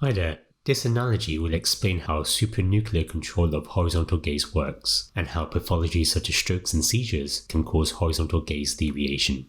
Hi there. This analogy will explain how supranuclear control of horizontal gaze works, and how pathologies such as strokes and seizures can cause horizontal gaze deviation.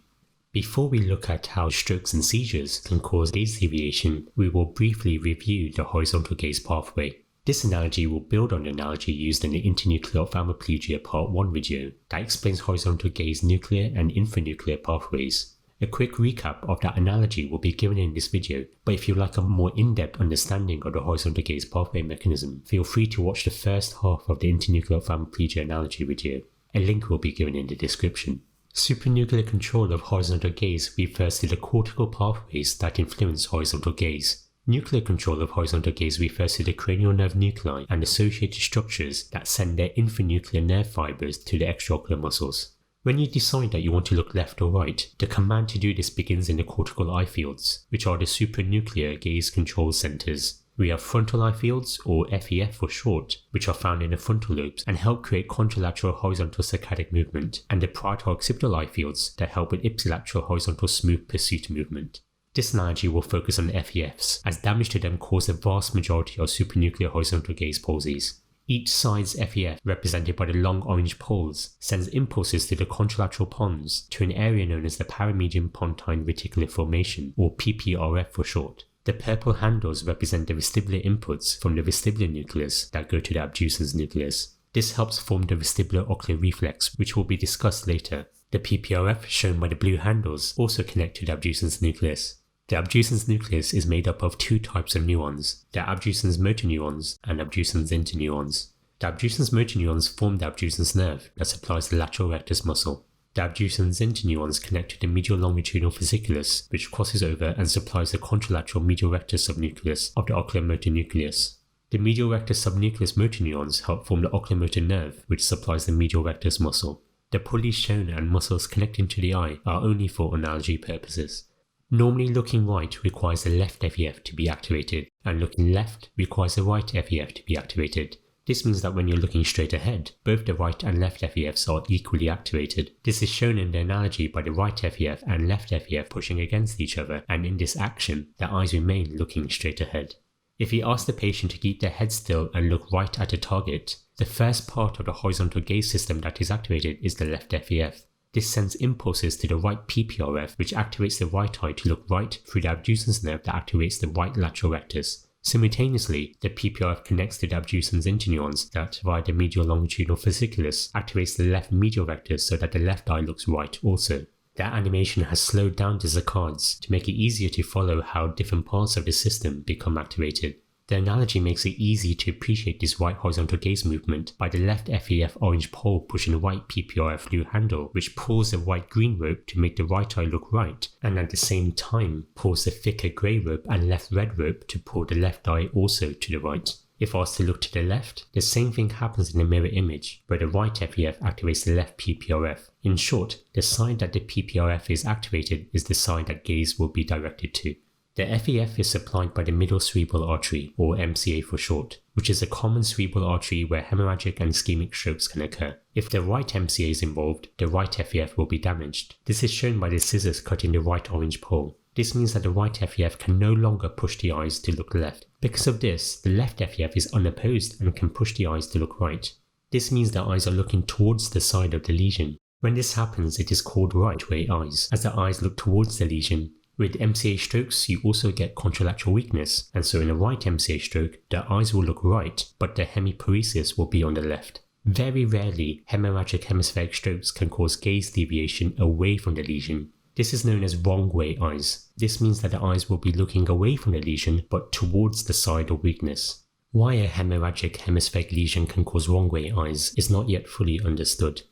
Before we look at how strokes and seizures can cause gaze deviation, we will briefly review the horizontal gaze pathway. This analogy will build on the analogy used in the internuclear ophthalmoplegia Part 1 video that explains horizontal gaze nuclear and infranuclear pathways. A quick recap of that analogy will be given in this video, but if you'd like a more in-depth understanding of the horizontal gaze pathway mechanism, feel free to watch the first half of the internuclear ophthalmoplegia analogy video. A link will be given in the description. Supranuclear control of horizontal gaze refers to the cortical pathways that influence horizontal gaze. Nuclear control of horizontal gaze refers to the cranial nerve nuclei and associated structures that send their infranuclear nerve fibers to the extraocular muscles. When you decide that you want to look left or right, the command to do this begins in the cortical eye fields, which are the supranuclear gaze control centers. We have frontal eye fields, or FEF for short, which are found in the frontal lobes and help create contralateral horizontal saccadic movement, and the parietal occipital eye fields that help with ipsilateral horizontal smooth pursuit movement. This analogy will focus on FEFs, as damage to them cause the vast majority of supranuclear horizontal gaze palsies. Each side's FEF, represented by the long orange poles, sends impulses to the contralateral pons to an area known as the paramedian pontine reticular formation, or PPRF for short. The purple handles represent the vestibular inputs from the vestibular nucleus that go to the abducens nucleus. This helps form the vestibulo-ocular reflex, which will be discussed later. The PPRF, shown by the blue handles, also connect to the abducens nucleus. The abducens nucleus is made up of two types of neurons, the abducens motor neurons and abducens interneurons. The abducens motor neurons form the abducens nerve that supplies the lateral rectus muscle. The abducens interneurons connect to the medial longitudinal fasciculus, which crosses over and supplies the contralateral medial rectus subnucleus of the ocular motor nucleus. The medial rectus subnucleus motor neurons help form the oculomotor nerve, which supplies the medial rectus muscle. The pulleys shown and muscles connecting to the eye are only for analogy purposes. Normally looking right requires the left FEF to be activated, and looking left requires the right FEF to be activated. This means that when you're looking straight ahead, both the right and left FEFs are equally activated. This is shown in the analogy by the right FEF and left FEF pushing against each other, and in this action, the eyes remain looking straight ahead. If you ask the patient to keep their head still and look right at a target, the first part of the horizontal gaze system that is activated is the left FEF. This sends impulses to the right PPRF, which activates the right eye to look right through the abducens nerve that activates the right lateral rectus. Simultaneously, the PPRF connects to the abducens interneurons that, via the medial longitudinal fasciculus, activates the left medial rectus so that the left eye looks right also. That animation has slowed down the saccades to make it easier to follow how different parts of the system become activated. The analogy makes it easy to appreciate this right horizontal gaze movement by the left FEF orange pole pushing the right PPRF blue handle, which pulls the right green rope to make the right eye look right, and at the same time pulls the thicker grey rope and left red rope to pull the left eye also to the right. If asked to look to the left, the same thing happens in the mirror image, where the right FEF activates the left PPRF. In short, the side that the PPRF is activated is the side that gaze will be directed to. The FEF is supplied by the middle cerebral artery, or MCA for short, which is a common cerebral artery where hemorrhagic and ischemic strokes can occur. If the right MCA is involved, the right FEF will be damaged. This is shown by the scissors cutting the right orange pole. This means that the right FEF can no longer push the eyes to look left. Because of this, the left FEF is unopposed and can push the eyes to look right. This means the eyes are looking towards the side of the lesion. When this happens, it is called right-way eyes, as the eyes look towards the lesion. With MCA strokes, you also get contralateral weakness, and so in a right MCA stroke, the eyes will look right, but the hemiparesis will be on the left. Very rarely, hemorrhagic hemispheric strokes can cause gaze deviation away from the lesion. This is known as wrong-way eyes. This means that the eyes will be looking away from the lesion, but towards the side of weakness. Why a hemorrhagic hemispheric lesion can cause wrong-way eyes is not yet fully understood.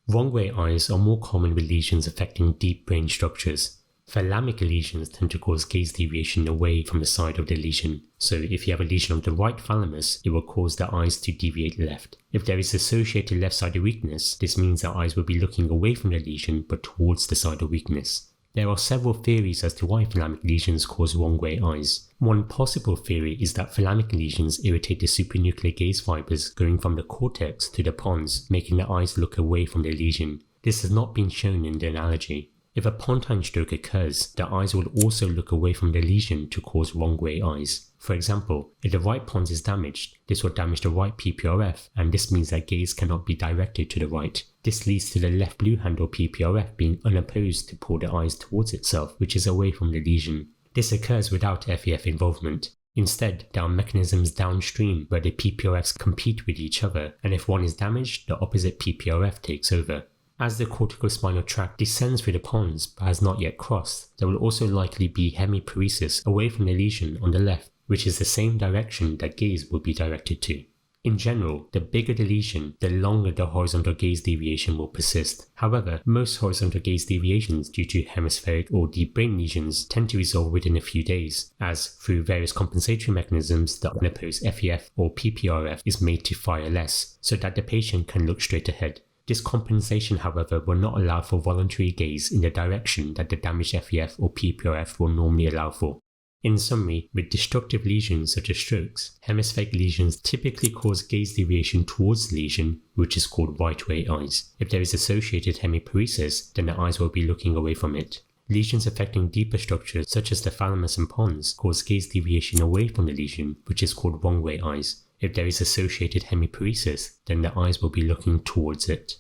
Wrong-way eyes are more common with lesions affecting deep brain structures. Thalamic lesions tend to cause gaze deviation away from the side of the lesion, so if you have a lesion of the right thalamus, it will cause the eyes to deviate left. If there is associated left-sided weakness, this means the eyes will be looking away from the lesion but towards the side of weakness. There are several theories as to why thalamic lesions cause wrong-way eyes. One possible theory is that thalamic lesions irritate the supranuclear gaze fibers going from the cortex to the pons, making the eyes look away from the lesion. This has not been shown in the analogy. If a Pontine stroke occurs, the eyes will also look away from the lesion to cause wrong-way eyes. For example, if the right pons is damaged, this will damage the right PPRF, and this means that gaze cannot be directed to the right. This leads to the left blue handle PPRF being unopposed to pull the eyes towards itself, which is away from the lesion. This occurs without FEF involvement. Instead, there are mechanisms downstream where the PPRFs compete with each other, and if one is damaged, the opposite PPRF takes over. As the corticospinal tract descends through the pons but has not yet crossed, there will also likely be hemiparesis away from the lesion on the left, which is the same direction that gaze will be directed to. In general, the bigger the lesion, the longer the horizontal gaze deviation will persist. However, most horizontal gaze deviations due to hemispheric or deep brain lesions tend to resolve within a few days, as through various compensatory mechanisms, the unopposed FEF or PPRF is made to fire less, so that the patient can look straight ahead. This compensation, however, will not allow for voluntary gaze in the direction that the damaged FEF or PPRF will normally allow for. In summary, with destructive lesions such as strokes, hemispheric lesions typically cause gaze deviation towards the lesion, which is called right-way eyes. If there is associated hemiparesis, then the eyes will be looking away from it. Lesions affecting deeper structures such as the thalamus and pons cause gaze deviation away from the lesion, which is called wrong-way eyes. If there is associated hemiparesis, then the eyes will be looking towards it.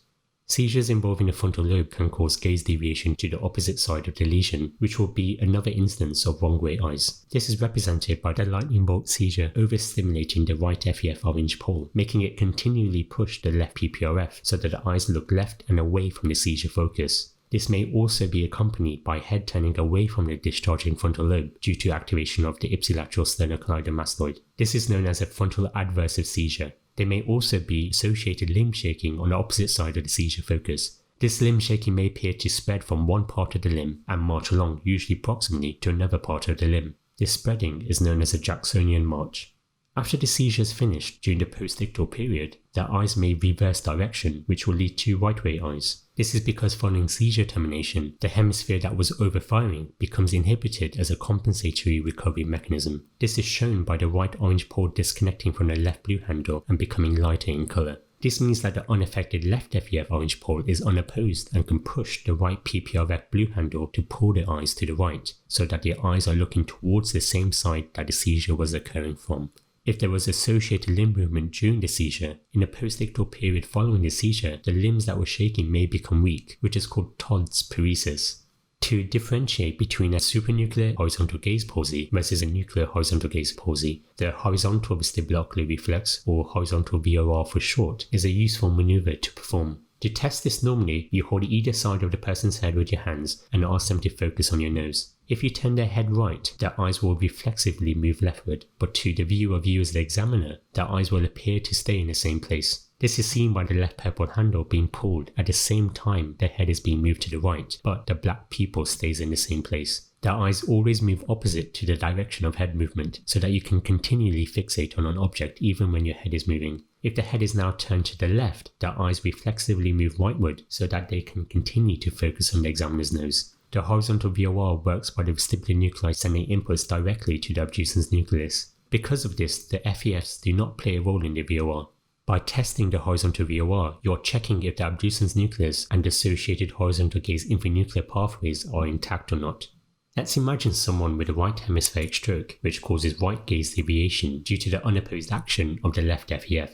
Seizures involving the frontal lobe can cause gaze deviation to the opposite side of the lesion, which will be another instance of wrong-way eyes. This is represented by the lightning bolt seizure overstimulating the right FEF orange pole, making it continually push the left PPRF so that the eyes look left and away from the seizure focus. This may also be accompanied by head turning away from the discharging frontal lobe due to activation of the ipsilateral sternocleidomastoid. This is known as a frontal adversive seizure. There may also be associated limb shaking on the opposite side of the seizure focus. This limb shaking may appear to spread from one part of the limb and march along, usually proximally, to another part of the limb. This spreading is known as a Jacksonian march. After the seizure is finished during the postictal period, the eyes may reverse direction, which will lead to right-way eyes. This is because following seizure termination, the hemisphere that was overfiring becomes inhibited as a compensatory recovery mechanism. This is shown by the right orange pole disconnecting from the left blue handle and becoming lighter in color. This means that the unaffected left FEF orange pole is unopposed and can push the right PPRF blue handle to pull the eyes to the right, so that the eyes are looking towards the same side that the seizure was occurring from. If there was associated limb movement during the seizure, in the postictal period following the seizure, the limbs that were shaking may become weak, which is called Todd's paresis. To differentiate between a supranuclear horizontal gaze palsy versus a nuclear horizontal gaze palsy, the horizontal vestibulo-ocular reflex, or horizontal VOR for short, is a useful maneuver to perform. To test this normally, you hold either side of the person's head with your hands and ask them to focus on your nose. If you turn their head right, their eyes will reflexively move leftward, but to the view of you as the examiner, their eyes will appear to stay in the same place. This is seen by the left purple handle being pulled at the same time their head is being moved to the right, but the black pupil stays in the same place. Their eyes always move opposite to the direction of head movement, so that you can continually fixate on an object even when your head is moving. If the head is now turned to the left, their eyes reflexively move rightward so that they can continue to focus on the examiner's nose. The horizontal VOR works by the vestibular nuclei sending inputs directly to the abducens nucleus. Because of this, the FEFs do not play a role in the VOR. By testing the horizontal VOR, you're checking if the abducens nucleus and associated horizontal gaze intranuclear pathways are intact or not. Let's imagine someone with a right hemispheric stroke, which causes right gaze deviation due to the unopposed action of the left FEF.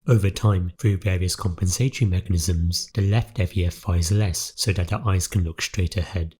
Over time, through various compensatory mechanisms, the left FEF fires less so that the eyes can look straight ahead.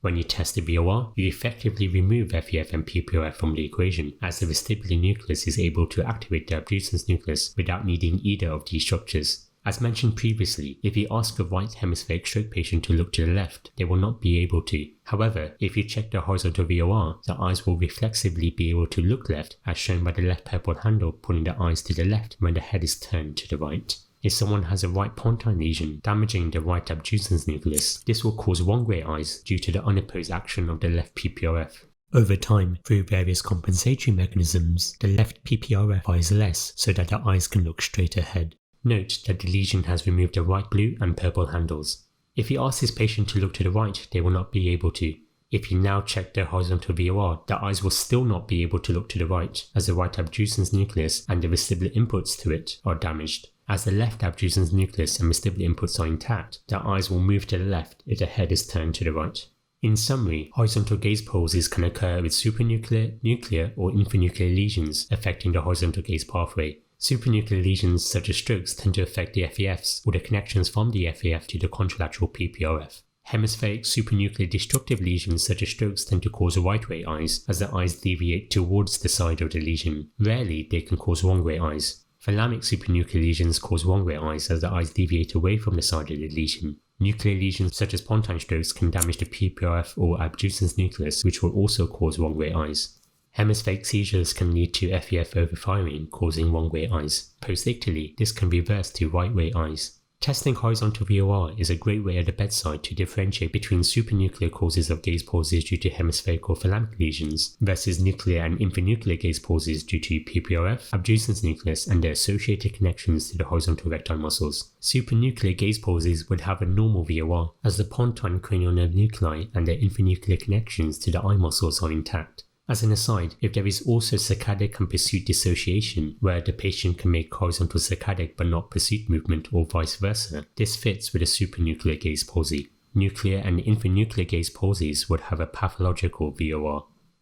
When you test the VOR, you effectively remove FEF and PPRF from the equation, as the vestibular nucleus is able to activate the abducens nucleus without needing either of these structures. As mentioned previously, if you ask a right hemispheric stroke patient to look to the left, they will not be able to. However, if you check the horizontal VOR, the eyes will reflexively be able to look left, as shown by the left purple handle pulling the eyes to the left when the head is turned to the right. If someone has a right Pontine lesion damaging the right abducens nucleus, this will cause wrong-way eyes due to the unopposed action of the left PPRF. Over time, through various compensatory mechanisms, the left PPRF fires less so that the eyes can look straight ahead. Note that the lesion has removed the right blue and purple handles. If you ask this patient to look to the right, they will not be able to. If you now check the horizontal VOR, the eyes will still not be able to look to the right, as the right abducens nucleus and the vestibular inputs to it are damaged. As the left abducens nucleus and vestibular inputs are intact, the eyes will move to the left if the head is turned to the right. In summary, horizontal gaze palsies can occur with supranuclear, nuclear, or infranuclear lesions affecting the horizontal gaze pathway. Supranuclear lesions such as strokes tend to affect the FAFs or the connections from the FAF to the contralateral PPRF. Hemispheric supranuclear destructive lesions such as strokes tend to cause right-way eyes as the eyes deviate towards the side of the lesion. Rarely, they can cause wrong-way eyes. Thalamic supranuclear lesions cause wrong-way eyes as the eyes deviate away from the side of the lesion. Nuclear lesions such as Pontine strokes can damage the PPRF or abducens nucleus, which will also cause wrong-way eyes. Hemispheric seizures can lead to FAF overfiring, causing wrong-way eyes. Postictally, this can reverse to right-way eyes. Testing horizontal VOR is a great way at the bedside to differentiate between supranuclear causes of gaze palsies due to hemispheric or thalamic lesions versus nuclear and infranuclear gaze palsies due to PPRF, abducens nucleus, and their associated connections to the horizontal recti muscles. Supranuclear gaze palsies would have a normal VOR, as the Pontine cranial nerve nuclei and their infranuclear connections to the eye muscles are intact. As an aside, if there is also saccadic and pursuit dissociation, where the patient can make horizontal saccadic but not pursuit movement or vice versa, this fits with a supranuclear gaze palsy. Nuclear and infranuclear gaze palsies would have a pathological VOR.